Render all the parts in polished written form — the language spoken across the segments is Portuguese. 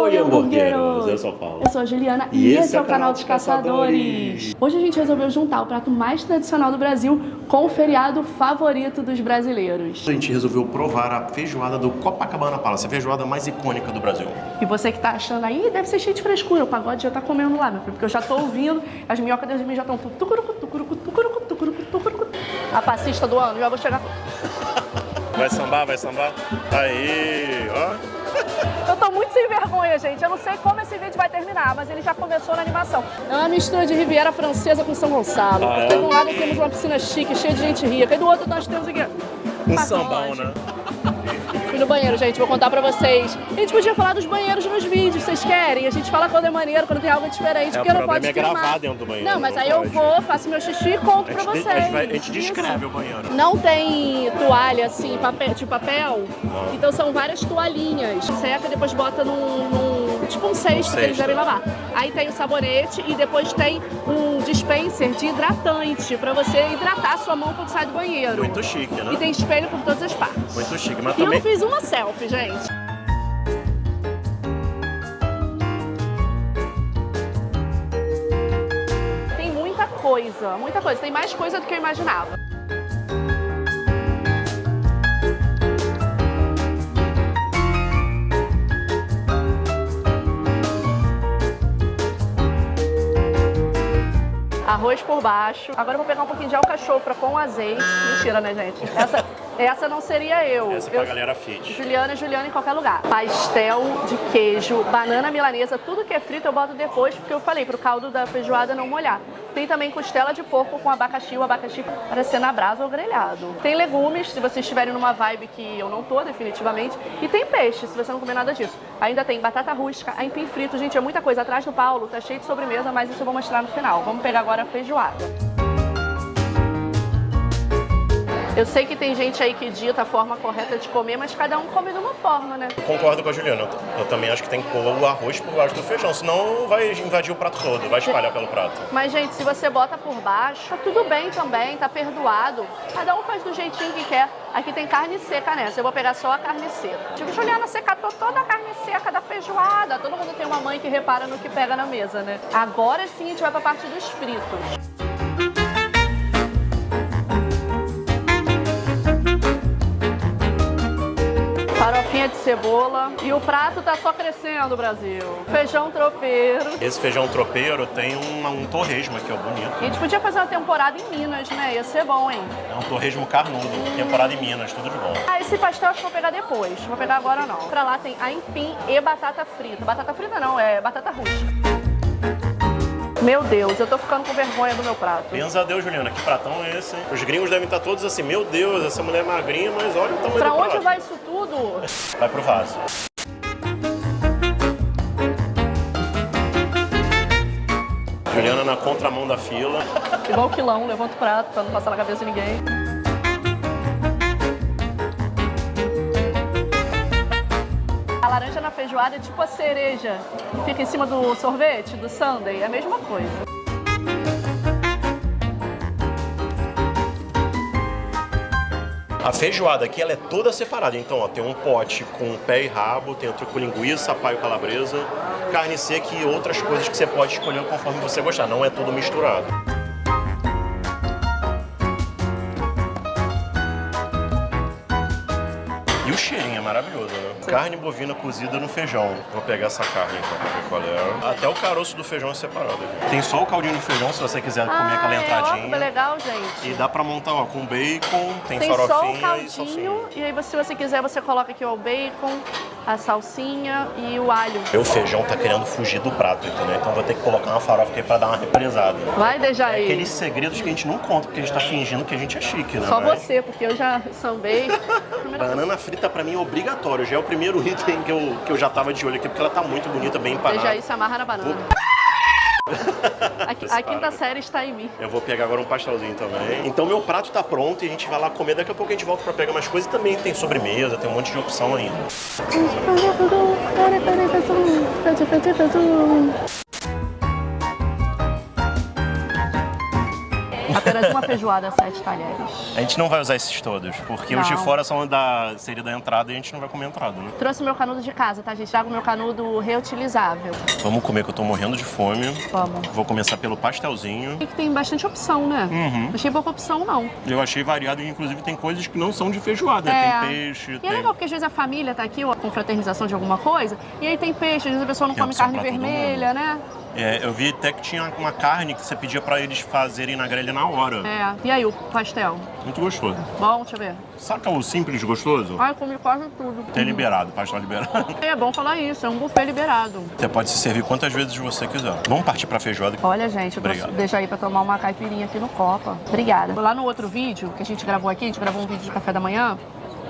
Oi, hambúrgueros! Eu sou o Paulo. Eu sou a Juliana e esse é o canal dos Caçadores. Hoje a gente resolveu juntar o prato mais tradicional do Brasil com o feriado favorito dos brasileiros. A gente resolveu provar a feijoada do Copacabana Palace, a feijoada mais icônica do Brasil. E você que tá achando aí, deve ser cheio de frescura, o pagode já tá comendo lá, meu filho, porque eu já tô ouvindo, as minhocas de mim já estão tucurucu, tucurucu, tucurucu, tucurucu, tucurucu. A passista do ano, já vou chegar. Vai sambar, vai sambar? Aí, ó. Eu tô muito sem vergonha, gente. Eu não sei como esse vídeo vai terminar, mas ele já começou na animação. É uma mistura de Riviera Francesa com São Gonçalo. Ah, é? Porque de um lado temos uma piscina chique, cheia de gente rica, e do outro nós temos aqui Um sambão, né? Fui no banheiro, gente, vou contar pra vocês. A gente podia falar dos banheiros nos vídeos, vocês querem? A gente fala quando é maneiro, quando tem algo diferente, porque não pode filmar. Gravar dentro do banheiro. Não, mas aí eu vou, faço meu xixi e conto pra vocês. A gente descreve o banheiro. Não tem toalha assim, de papel, então são várias toalhinhas. Seca e depois bota tipo um cesto que eles devem lavar. Aí tem o sabonete e depois tem um dispenser de hidratante pra você hidratar a sua mão quando sai do banheiro. Muito chique, né? E tem espelho por todas as partes. Muito chique, mas E também... eu fiz uma selfie, gente. Tem muita coisa. Tem mais coisa do que eu imaginava. Arroz por baixo. Agora eu vou pegar um pouquinho de alcachofra com azeite. Mentira, né, gente? Essa não seria eu. Essa é pra galera fit. Juliana em qualquer lugar. Pastel de queijo, banana milanesa, tudo que é frito eu boto depois, porque eu falei pro caldo da feijoada não molhar. Tem também costela de porco com abacaxi, o abacaxi parecendo na brasa ou grelhado. Tem legumes, se vocês estiverem numa vibe que eu não tô, definitivamente. E tem peixe, se você não comer nada disso. Ainda tem batata rústica, aipim frito. Gente, é muita coisa. Atrás do Paulo tá cheio de sobremesa, mas isso eu vou mostrar no final. Vamos pegar agora a feijoada. Eu sei que tem gente aí que dita a forma correta de comer, mas cada um come de uma forma, né? Eu concordo com a Juliana. Eu também acho que tem que pôr o arroz por baixo do feijão, senão vai invadir o prato todo, vai espalhar pelo prato. Mas, gente, se você bota por baixo, tá tudo bem também, tá perdoado. Cada um faz do jeitinho que quer. Aqui tem carne seca nessa, eu vou pegar só a carne seca. Tipo, Juliana, você catou toda a carne seca da feijoada. Todo mundo tem uma mãe que repara no que pega na mesa, né? Agora sim a gente vai pra parte dos fritos. Farofinha de cebola. E o prato tá só crescendo, Brasil. Feijão tropeiro. Esse feijão tropeiro tem um torresmo aqui, ó, bonito. E a gente podia fazer uma temporada em Minas, né? Ia ser bom, hein? É um torresmo carnudo, temporada em Minas, tudo de bom. Ah, esse pastel acho que vou pegar depois. Vou pegar agora não. Pra lá tem aipim e batata frita. Batata frita não, é batata rústica. Meu Deus, eu tô ficando com vergonha do meu prato. Benza a Deus, Juliana, que pratão é esse, hein? Os gringos devem estar todos assim, meu Deus, essa mulher é magrinha, mas olha o tamanho do prato. Pra onde vai isso tudo? Vai pro vaso. Juliana na contramão da fila. Igual o quilão, levanta o prato pra não passar na cabeça de ninguém. A laranja na feijoada é tipo a cereja que fica em cima do sorvete, do sundae, é a mesma coisa. A feijoada aqui, ela é toda separada. Então, ó, tem um pote com pé e rabo, tem outro com linguiça, paio calabresa, carne seca e outras coisas que você pode escolher conforme você gostar. Não é tudo misturado. E o cheirinho é maravilhoso, né? Carne bovina cozida no feijão. Vou pegar essa carne então pra ver qual é. Até o caroço do feijão é separado. Tem só o caldinho do feijão, se você quiser comer aquela entradinha. É legal, gente. E dá pra montar, ó, com bacon, tem só o farofinha caldinho, e salsinha. e aí se você quiser, você coloca aqui ó, o bacon, a salsinha e o alho. Meu feijão tá querendo fugir do prato, entendeu? Então vou ter que colocar uma farofa aqui pra dar uma represada. Vai, Dejaí. Aqueles segredos que a gente não conta, porque a gente tá fingindo que a gente é chique, né? Só você, porque eu já sambei. Banana frita pra mim é obrigatório. Já é o primeiro item que eu já tava de olho aqui, porque ela tá muito bonita, bem empanada. Dejaí se amarra na banana. A quinta série está em mim. Eu vou pegar agora um pastelzinho também. Então meu prato tá pronto e a gente vai lá comer. Daqui a pouco a gente volta pra pegar mais coisas. E também tem sobremesa, tem um monte de opção ainda. Apenas uma feijoada, 7 talheres. A gente não vai usar esses todos, porque os de Não. fora seria da entrada e a gente não vai comer a entrada, né? Trouxe meu canudo de casa, tá, gente? Trago meu canudo reutilizável. Vamos comer que eu tô morrendo de fome. Vamos. Vou começar pelo pastelzinho. E que tem bastante opção, né? Uhum. Não achei pouca opção, não. Eu achei variado e inclusive tem coisas que não são de feijoada. É. Tem peixe, E tem... é legal, porque às vezes a família tá aqui, uma confraternização de alguma coisa, e aí tem peixe, às vezes a pessoa não Tem come opção carne pra todo vermelha, né? É, eu vi até que tinha uma carne que você pedia pra eles fazerem na grelha na hora. É. E aí, o pastel? Muito gostoso. Bom, deixa eu ver. Saca o simples gostoso? Ai, comi quase tudo. É liberado, pastel liberado. É bom falar isso, é um buffet liberado. Você pode se servir quantas vezes você quiser. Vamos partir pra feijoada. Olha, gente, eu Obrigado. deixo aí pra tomar uma caipirinha aqui no Copa. Obrigada. Lá no outro vídeo que a gente gravou aqui, a gente gravou um vídeo de café da manhã.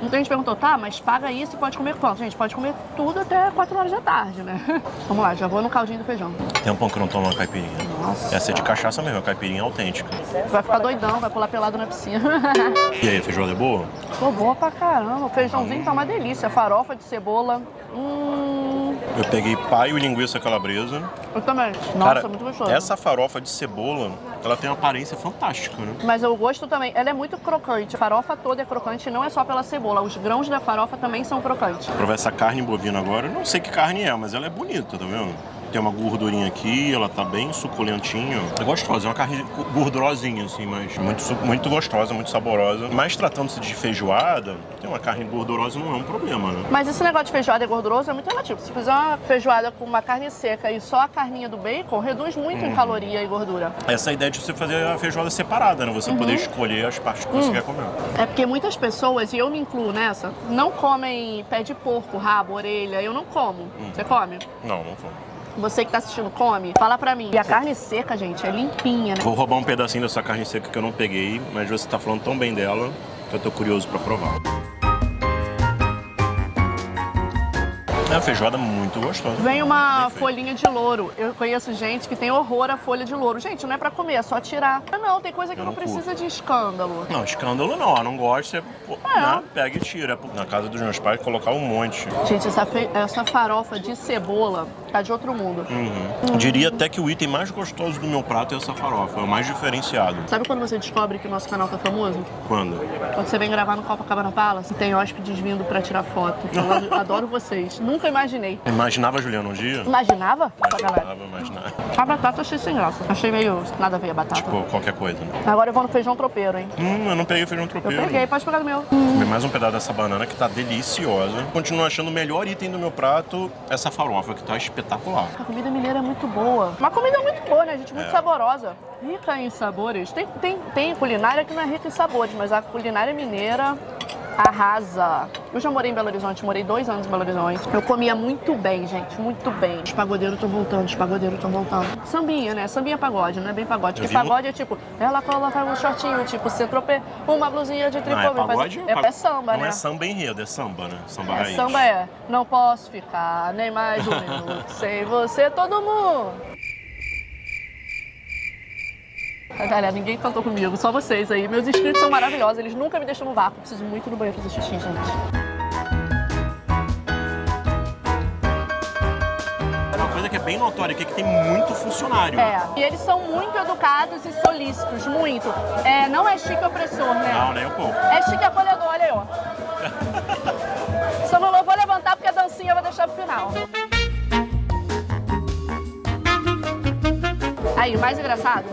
Muita gente perguntou, tá, mas paga isso e pode comer quanto? Gente, pode comer tudo até 4 horas da tarde, né? Vamos lá, já vou no caldinho do feijão. Tem um pão que não toma uma caipirinha. Nossa. Essa é de cachaça mesmo, a caipirinha autêntica. Vai ficar doidão, vai pular pelado na piscina. E aí, a feijoada é boa? Tô boa pra caramba. O feijãozinho tá uma delícia. Farofa de cebola. Eu peguei paio e linguiça calabresa. Eu também. Nossa, Cara, muito gostoso. essa farofa de cebola, ela tem uma aparência fantástica, né? Mas o gosto também, ela é muito crocante. A farofa toda é crocante, não é só pela cebola. Os grãos da farofa também são crocantes. Vou provar essa carne bovina agora. Eu não sei que carne é, mas ela é bonita, tá vendo? Tem uma gordurinha aqui, ela tá bem suculentinha. É gostosa, é uma carne gordurosinha, assim, mas muito gostosa, muito saborosa. Mas tratando-se de feijoada, ter uma carne gordurosa não é um problema, né? Mas esse negócio de feijoada é gorduroso é muito relativo. Se fizer uma feijoada com uma carne seca e só a carninha do bacon, reduz muito em caloria e gordura. Essa é a ideia de você fazer a feijoada separada, né? Você poder escolher as partes que você quer comer. É porque muitas pessoas, e eu me incluo nessa, não comem pé de porco, rabo, orelha. Eu não como. Você come? Não, não foi. Você que tá assistindo come, fala pra mim. E a carne seca, gente, é limpinha, né? Vou roubar um pedacinho dessa carne seca que eu não peguei, mas você tá falando tão bem dela que eu tô curioso pra provar. É uma feijoada muito gostosa. Vem uma Bem feita. folhinha de louro. Eu conheço gente que tem horror à folha de louro. Gente, não é pra comer, é só tirar. Não, tem coisa que Eu não não precisa de escândalo. Não, escândalo não. Eu não gosto, você né, pega e tira. Na casa dos meus pais, colocar um monte. Gente, essa farofa de cebola tá de outro mundo. Diria até que o item mais gostoso do meu prato é essa farofa. É o mais diferenciado. Sabe quando você descobre que o nosso canal tá famoso? Quando? Quando você vem gravar no Copacabana Palace, tem hóspedes vindo pra tirar foto. Falando, adoro vocês. Nunca imaginei. Imaginava, Juliana, um dia? Imaginava? Essa galera. Imaginava. A batata eu achei sem graça. Achei meio nada a ver a batata. Tipo, qualquer coisa, né? Agora eu vou no feijão tropeiro, hein? Eu não peguei feijão Eu tropeiro. peguei, pode pegar do meu. Comi mais um pedaço dessa banana que tá deliciosa. Continuo achando o melhor item do meu prato essa farofa, que tá espetacular. A comida mineira é muito boa. Uma comida muito boa, né, gente? Muito saborosa. Rica em sabores. Tem culinária que não é rica em sabores, mas a culinária mineira arrasa. Eu já morei em Belo Horizonte, morei 2 anos em Belo Horizonte. Eu comia muito bem, gente, muito bem. Os pagodeiros estão voltando, os pagodeiros estão voltando. Sambinha, né? Sambinha é pagode, não é bem pagode. Porque pagode é tipo, ela coloca um shortinho, tipo, Centropê, uma blusinha de tricô. Não, é pagode? É samba, não né? é samba enredo, é samba, né? Samba É, raiz. samba é, não posso ficar nem mais um minuto sem você, todo mundo. Galera, ninguém cantou comigo, só vocês aí. Meus inscritos são maravilhosos, eles nunca me deixam no vácuo. Preciso muito ir no banheiro fazer xixi, gente. Uma coisa que é bem notória aqui é que tem muito funcionário. É, e eles são muito educados e solícitos, muito. É, não é chique opressor, né? Não, nem um pouco. É chique acolhedor, olha aí, ó. Só não vou levantar porque a dancinha eu vou deixar pro final. Aí, o mais engraçado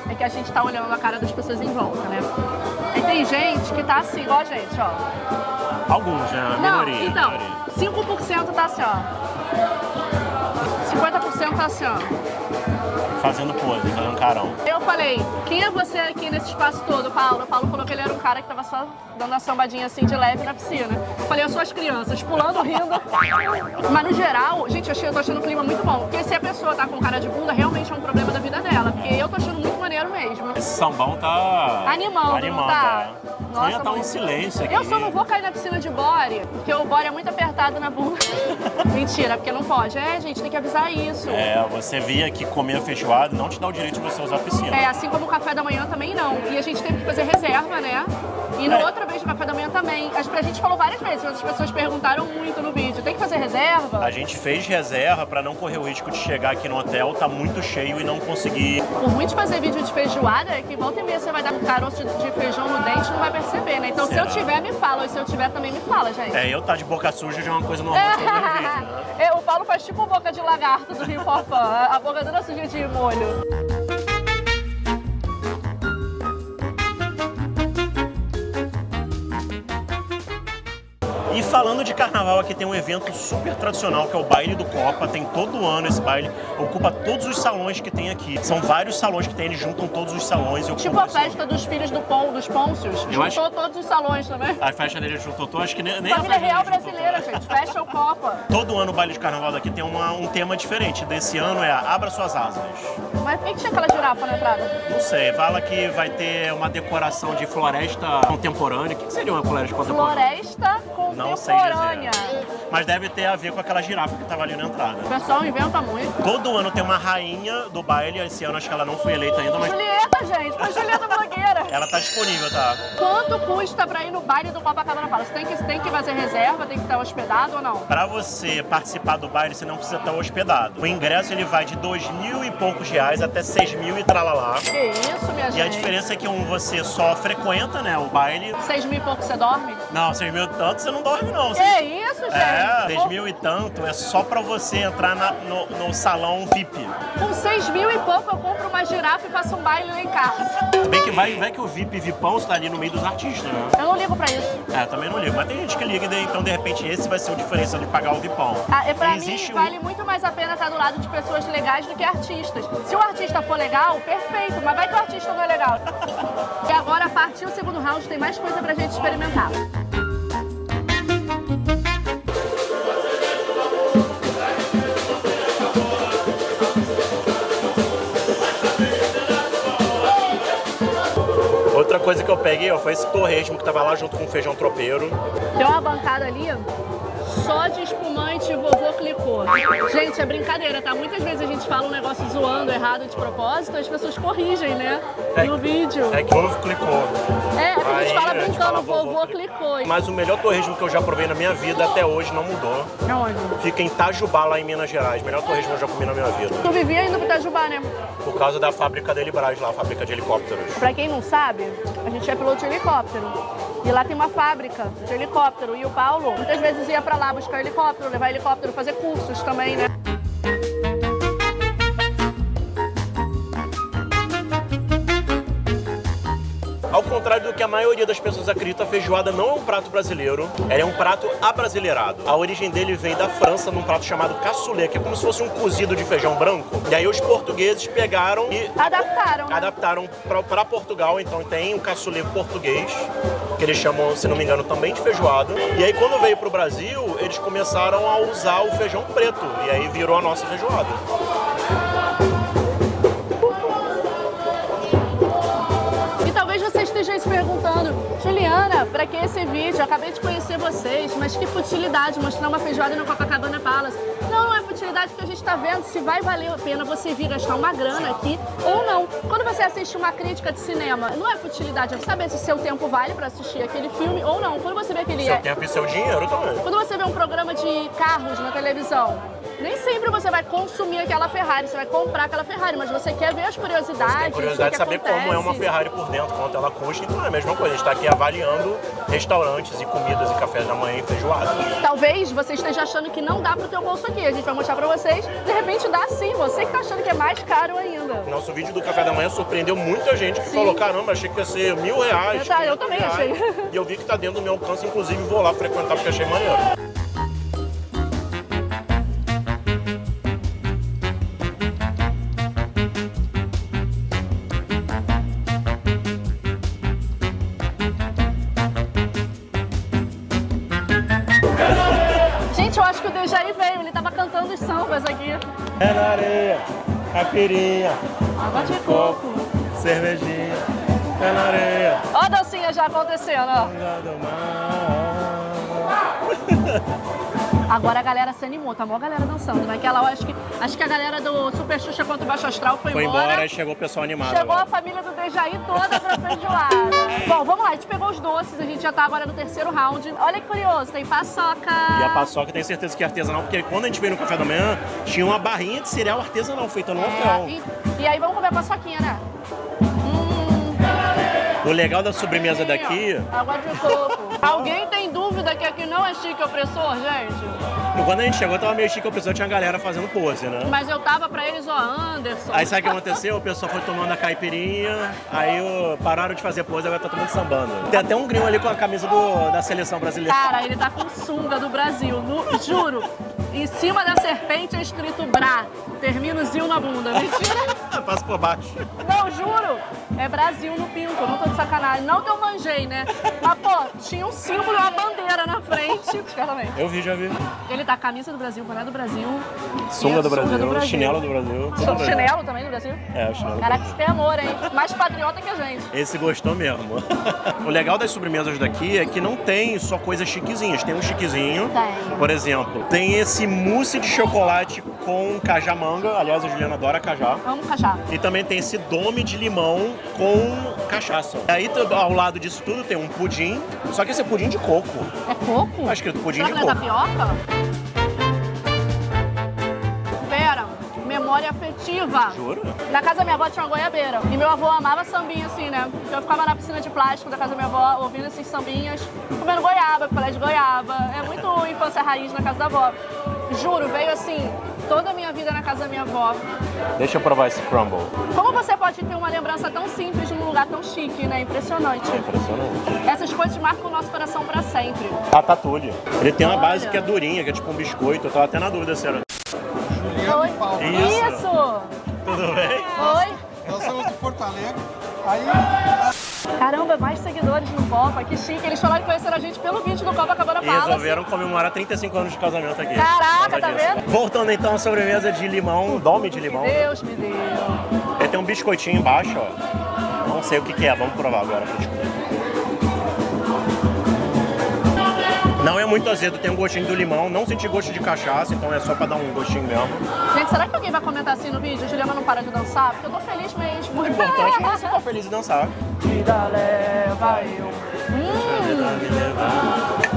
é que a gente tá olhando a cara das pessoas em volta, né? E tem gente que tá assim, igual a gente, ó. Alguns, né? A Não, minoria. então, minoria. 5% tá assim, ó. 50% tá assim, ó. Fazendo pose, fazendo carão. Eu falei, quem é você aqui nesse espaço todo, Paulo? O Paulo falou que ele era um cara que tava só dando uma sambadinha assim de leve na piscina. Eu falei, eu sou as crianças, pulando, rindo. Mas no geral, gente, eu tô achando o clima muito bom. Porque se a pessoa tá com cara de bunda, realmente é um problema da vida dela. Porque eu tô achando muito maneiro mesmo. Esse sambão tá... Animando, não tá? Senão ia estar um muito. silêncio aqui. Eu só não vou cair na piscina de body, porque o body é muito apertado na bunda. Mentira, porque não pode. É, gente, tem que avisar isso. É, você via que comer feijoada não te dá o direito de você usar a piscina. É, assim como o café da manhã também não. E a gente teve que fazer reserva, né? E na outra vez do café da manhã também. A gente falou várias vezes, mas as pessoas perguntaram muito no vídeo. Tem que fazer reserva? A gente fez reserva pra não correr o risco de chegar aqui no hotel, tá muito cheio e não conseguir. O ruim de fazer vídeo de feijoada é que volta e meia você vai dar um caroço de feijão no dente e não vai perceber, né? Então Será? se eu tiver, me fala. E se eu tiver, também me fala, gente. É, eu tá de boca suja já é uma coisa normal de todo vídeo, né? O Paulo faz tipo boca de lagarto do Rio Forfã. A boca toda suja de molho. E falando de carnaval, aqui tem um evento super tradicional, que é o Baile do Copa. Tem todo ano esse baile, ocupa todos os salões que tem aqui. São vários salões que tem, eles juntam todos os salões. Tipo a festa dos filhos dos Pôncios. Juntou todos os salões também. A festa dele juntou todos, acho que nem Família Real Brasileira, gente. Fecha o Copa. Todo ano o Baile de Carnaval daqui tem um tema diferente. Desse ano é Abra Suas Asas. Mas por que tinha aquela girafa na entrada? Não sei, fala que vai ter uma decoração de floresta contemporânea. O que seria uma floresta contemporânea? Floresta contemporânea. Não sei dizer. Mas deve ter a ver com aquela girafa que estava ali na entrada. O pessoal inventa muito. Todo ano tem uma rainha do baile. Esse ano acho que ela não foi eleita ainda, mas Julieta, gente. Foi Julieta Blogueira. ela tá disponível, tá? Quanto custa pra ir no baile do Copacabana Palace? Tem que fazer reserva? Tem que estar hospedado ou não? Pra você participar do baile, você não precisa estar hospedado. O ingresso ele vai de R$2.000 e poucos até 6.000 e tralalá. Que isso, minha gente? E a diferença é que você só frequenta, né, o baile. 6.000 e pouco você dorme? Não, 6.000 e tanto você não dorme, não. Que isso, gente? É, 6.000 e tanto é só pra você entrar no salão VIP. Com 6.000 e pouco eu compro uma girafa e faço um baile lá em casa. Bem que vai que o VIP Vipão está ali no meio dos artistas, né? Eu não ligo pra isso. É, também não ligo. Mas tem gente que liga, então de repente esse vai ser o diferencial de pagar o Vipão. Pra Existe mim, vale muito mais a pena estar do lado de pessoas legais do que artistas. Se o artista for legal, perfeito, mas vai que o artista não é legal. E agora, a partir do segundo round, tem mais coisa pra gente experimentar. Outra coisa que eu peguei, ó, foi esse torresmo que tava lá junto com o feijão tropeiro. Tem uma bancada ali só de espumante, vovô clicou. Gente, é brincadeira, tá? Muitas vezes a gente fala um negócio zoando errado de propósito, as pessoas corrigem, né? No vídeo. É que o ovo clicou. É, a gente fala Aí, brincando, vovô vovô clicou. Mas o melhor torresmo que eu já provei na minha vida até hoje não mudou. Aonde? Fica em Itajubá, lá em Minas Gerais. Melhor torresmo que eu já comi na minha vida. Tu vivia indo pro Itajubá, né? Por causa da fábrica da Elibras lá, a fábrica de helicópteros. Pra quem não sabe, a gente é piloto de helicóptero. E lá tem uma fábrica de helicóptero. E o Paulo muitas vezes ia pra lá buscar helicóptero, levar helicóptero, fazer cursos também, né? Ao contrário do que a maioria das pessoas acredita, a feijoada não é um prato brasileiro, ela é um prato abrasileirado. A origem dele vem da França, num prato chamado cassoulet, que é como se fosse um cozido de feijão branco. E aí os portugueses pegaram e adaptaram para Portugal, então tem o cassoulet português, que eles chamam, se não me engano, também de feijoada. E aí quando veio pro Brasil, eles começaram a usar o feijão preto, e aí virou a nossa feijoada. Esteja se perguntando, Juliana, pra que esse vídeo? Eu acabei de conhecer vocês, mas que futilidade mostrar uma feijoada no Copacabana Palace. Não é futilidade porque a gente tá vendo se vai valer a pena você vir gastar uma grana aqui ou não. Quando você assiste uma crítica de cinema, não é futilidade, é saber se o seu tempo vale pra assistir aquele filme ou não. Quando você vê aquele... Seu tempo e seu dinheiro também. Quando você vê um programa de carros na televisão, nem sempre você vai consumir aquela Ferrari, você vai comprar aquela Ferrari, mas você quer ver as curiosidades. Você tem curiosidade de saber acontece. como é uma Ferrari por dentro, quanto ela custa, então é a mesma coisa. A gente está aqui avaliando restaurantes e comidas e cafés da manhã e feijoadas. Talvez você esteja achando que não dá pro teu bolso aqui. A gente vai mostrar pra vocês. De repente dá sim. Você que tá achando que é mais caro ainda. Nosso vídeo do café da manhã surpreendeu muita gente que falou, caramba, achei que ia ser R$1.000. Eu também achei. E eu vi que tá dentro do meu alcance, inclusive vou lá frequentar porque achei maneiro. Gente, eu acho que o Dejaí veio. Ele tava cantando os sambas aqui. É na areia, caipirinha, Água de coco. cervejinha, é na areia. Ó a dancinha já acontecendo, ó. Agora a galera se animou, tá mó galera dançando. Naquela hora, acho que a galera do Super Xuxa contra o Baixo Astral foi embora. E chegou o pessoal animado. Chegou agora. a família do Dejaí toda pra feijoada. Bom, vamos lá, a gente pegou os doces, a gente já tá agora no terceiro round. Olha que curioso, tem paçoca. E a paçoca tenho certeza que é artesanal, porque quando a gente veio no café da manhã, tinha uma barrinha de cereal artesanal feita no hotel. E aí vamos comer a paçoquinha, né? O legal da sobremesa daqui... Água de coco. Alguém tem dúvida que aqui não é chique opressor, gente? Quando a gente chegou, tava meio chique opressor, tinha galera fazendo pose, né? Mas eu tava pra eles, ó, Anderson. Aí sabe o que aconteceu? O pessoal foi tomando a caipirinha, aí pararam de fazer pose, agora tá todo mundo sambando. Tem até um gringo ali com a camisa da seleção brasileira. Cara, ele tá com sunga do Brasil, juro. Em cima da serpente é escrito Bra. Termina o Zil na bunda. Mentira? Passa por baixo. Não, juro. É Brasil no pinto, não tô de sacanagem. Não que eu manjei, né? Mas, pô, tinha um símbolo e uma bandeira na frente. Eu vi, já vi. Ele tá com a camisa do Brasil, boné do Brasil. Sunga do Brasil, chinelo do Brasil. Chinelo também do Brasil? É, o chinelo do Caraca, Brasil. isso tem amor, hein? Mais patriota que a gente. Esse gostou mesmo. O legal das sobremesas daqui é que não tem só coisas chiquezinhas. Tem um chiquezinho, Tem. por exemplo, tem esse mousse de chocolate com cajamanga. Aliás, a Juliana adora cajá. Vamos cachar. E também tem esse dome de limão com cachaça. Aí, ao lado disso tudo, tem um pudim, só que esse é pudim de coco. É coco? Tá escrito pudim Será de que não é coco. tapioca? Pera, memória afetiva. Juro? Na casa da minha avó tinha uma goiabeira. E meu avô amava sambinha, assim, né? Eu ficava na piscina de plástico da casa da minha avó, ouvindo esses sambinhas, comendo goiaba, picolé de goiaba. É muito infância raiz na casa da avó. Juro, veio assim, toda a minha vida na casa da minha avó. Deixa eu provar esse crumble. Como você pode ter uma lembrança tão simples num lugar tão chique, né? Impressionante. É impressionante. Essas coisas marcam o nosso coração pra sempre. Ratatouille. Ele tem uma Olha. base que é durinha, que é tipo um biscoito. Eu tava até na dúvida se era... Oi? Isso. Tudo bem? Oi? Nós somos de Porto Alegre. Aí, Caramba, mais seguidores no Copa, que chique. Eles falaram que conheceram a gente pelo vídeo do Copacabana E Palace. resolveram comemorar 35 anos de casamento aqui. Caraca, Por causa tá disso. vendo? Voltando então à sobremesa de limão, um dome de limão. Deus me deu. Ele tem um biscoitinho embaixo, ó. Não sei o que é, vamos provar agora. Não é muito azedo, tem um gostinho do limão. Não senti gosto de cachaça, então é só pra dar um gostinho mesmo. Gente, será que alguém vai comentar assim no vídeo? A Juliana não para de dançar? Porque eu tô feliz mesmo. O importante é você estar feliz de dançar. Vida leva eu.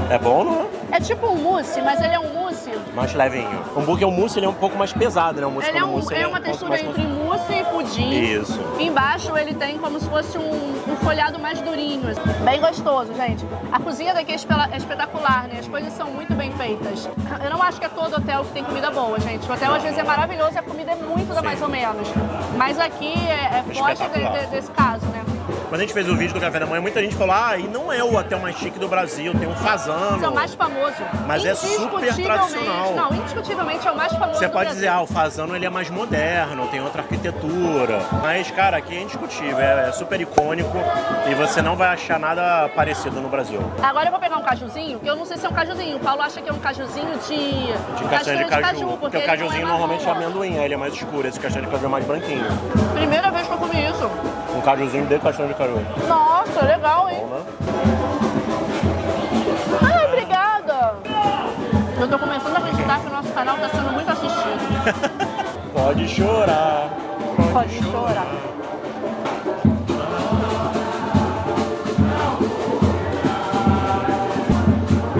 É bom, não é? É tipo um mousse, mas ele é um mousse. Mais levinho. O hambúrguer, o mousse, ele é um pouco mais pesado, né? O mousse, Ele é, quando o mousse, ele uma um pouco textura mais entre mousse e pudim. Isso. Embaixo ele tem como se fosse um folhado mais durinho. Bem gostoso, gente. A cozinha daqui é espetacular, né? As coisas são muito bem feitas. Eu não acho que é todo hotel que tem comida boa, gente. O hotel às vezes é maravilhoso e a comida é muito da mais ou menos. Mas aqui foge Espetacular. desse caso, né? Quando a gente fez o vídeo do café da manhã, muita gente falou, e não é o hotel mais chique do Brasil, tem um Fazano. Esse é o mais famoso. Mas é super tradicional. Não, indiscutivelmente é o mais famoso Você do pode Brasil. dizer, o Fazano ele é mais moderno, tem outra arquitetura. Mas, cara, aqui é indiscutível, é super icônico e você não vai achar nada parecido no Brasil. Agora eu vou pegar um cajuzinho, que eu não sei se é um cajuzinho. O Paulo acha que é um cajuzinho De castanha de caju. Porque o ele cajuzinho não é normalmente é marrom. amendoim, ele é mais escuro, esse castanha de caju é mais branquinho. Primeira vez que eu comi isso. Um cajuzinho de castanha de caju. Nossa, legal, hein? Bom, né? Ai, obrigada. Eu tô começando a acreditar que o nosso canal tá sendo muito assistido. Pode chorar. Pode chorar.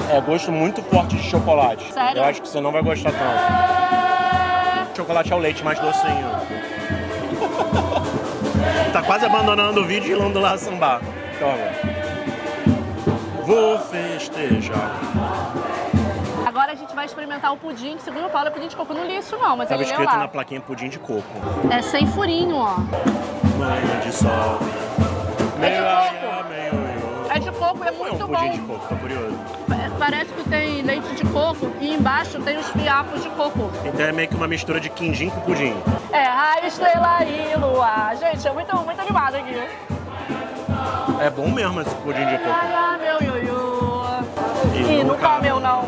É gosto muito forte de chocolate. Sério? Eu acho que você não vai gostar tanto. Chocolate ao leite mais docinho. Tá quase abandonando o vídeo e indo lá sambar. Toma. Vou festejar. Agora a gente vai experimentar o pudim, que segundo o Paulo é pudim de coco. Não li isso não, mas Tava ele leu escrito lá. na plaquinha pudim de coco. É sem furinho, ó. Manhã de sol. Meio coco. aia, meio eu. É de coco e é Não é muito um pudim bom. de coco, tô curioso. Parece que tem leite de coco e embaixo tem os fiapos de coco. Então é meio que uma mistura de quindim com pudim. É, raio, estrela e lua. Gente, é muito animado aqui. É bom mesmo esse pudim de coco. Ai, meu ioiô. E não comeu, não.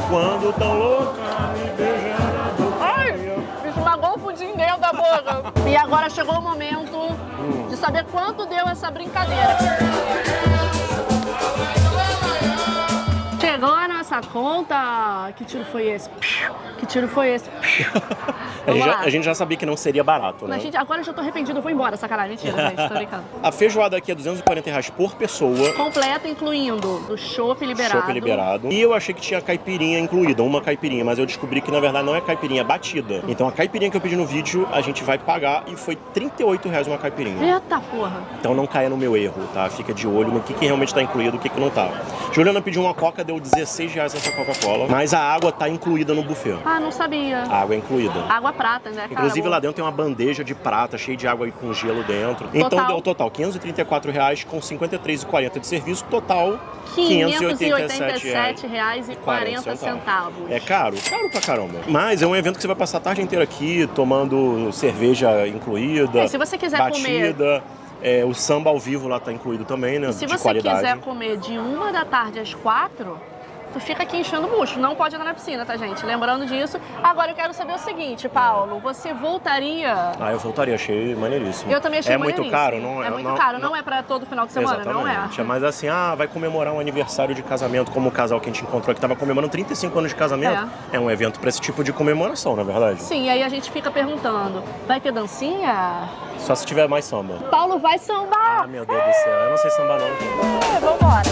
Quando tão louca, me beija na boca. Ai, esmagou o pudim dentro da boca. E agora chegou o momento de saber quanto deu essa brincadeira. Chegou a nossa essa conta. Que tiro foi esse? Que tiro foi esse? Vamos lá. A gente já sabia que não seria barato, né? Agora eu já tô arrependido, eu vou embora, sacanagem. Mentira, gente, tô brincando. A feijoada aqui é R$240 por pessoa. Completa, incluindo o chopp liberado. Chopp liberado. E eu achei que tinha caipirinha incluída, uma caipirinha, mas eu descobri que na verdade não é caipirinha, é batida. Então a caipirinha que eu pedi no vídeo, a gente vai pagar e foi R$38 uma caipirinha. Eita porra. Então não caia no meu erro, tá? Fica de olho no que realmente tá incluído e o que não tá. Juliana pediu uma coca, deu R$16 essa Coca-Cola, mas a água tá incluída no buffet. Ah, não sabia. A água é incluída. Água prata, né, cara? Inclusive lá dentro tem uma bandeja de prata cheia de água com gelo dentro. Total. Então deu total R$534 com R$53,40 de serviço, total R$587,40. É caro? Caro pra caramba. Mas é um evento que você vai passar a tarde inteira aqui, tomando cerveja incluída, se você quiser batida. O samba ao vivo lá tá incluído também, né? Se de você qualidade. quiser comer de 1 da tarde às 4, tu fica aqui enchendo o bucho. Não pode entrar na piscina, tá, gente? Lembrando disso. Agora eu quero saber o seguinte, Paulo. Você voltaria? Ah, eu voltaria. Achei maneiríssimo. Eu também achei maneiríssimo. É muito caro? Não, é muito caro. Não é pra todo final de semana, exatamente. não é? Mas assim, vai comemorar um aniversário de casamento, como o casal que a gente encontrou que tava comemorando 35 anos de casamento. É um evento pra esse tipo de comemoração, na verdade. Sim, e aí a gente fica perguntando, vai ter dancinha? Só se tiver mais samba. Paulo vai sambar! Ah, meu Deus do céu. Eu não sei sambar, não. Vambora.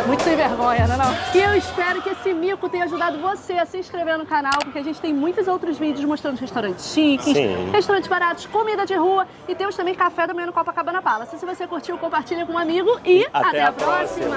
Muito sem vergonha, não é não? E eu espero que esse mico tenha ajudado você a se inscrever no canal, porque a gente tem muitos outros vídeos mostrando restaurantes chiques, restaurantes baratos, comida de rua e temos também café da manhã no Copacabana Palace. Se você curtiu, compartilha com um amigo e até a próxima.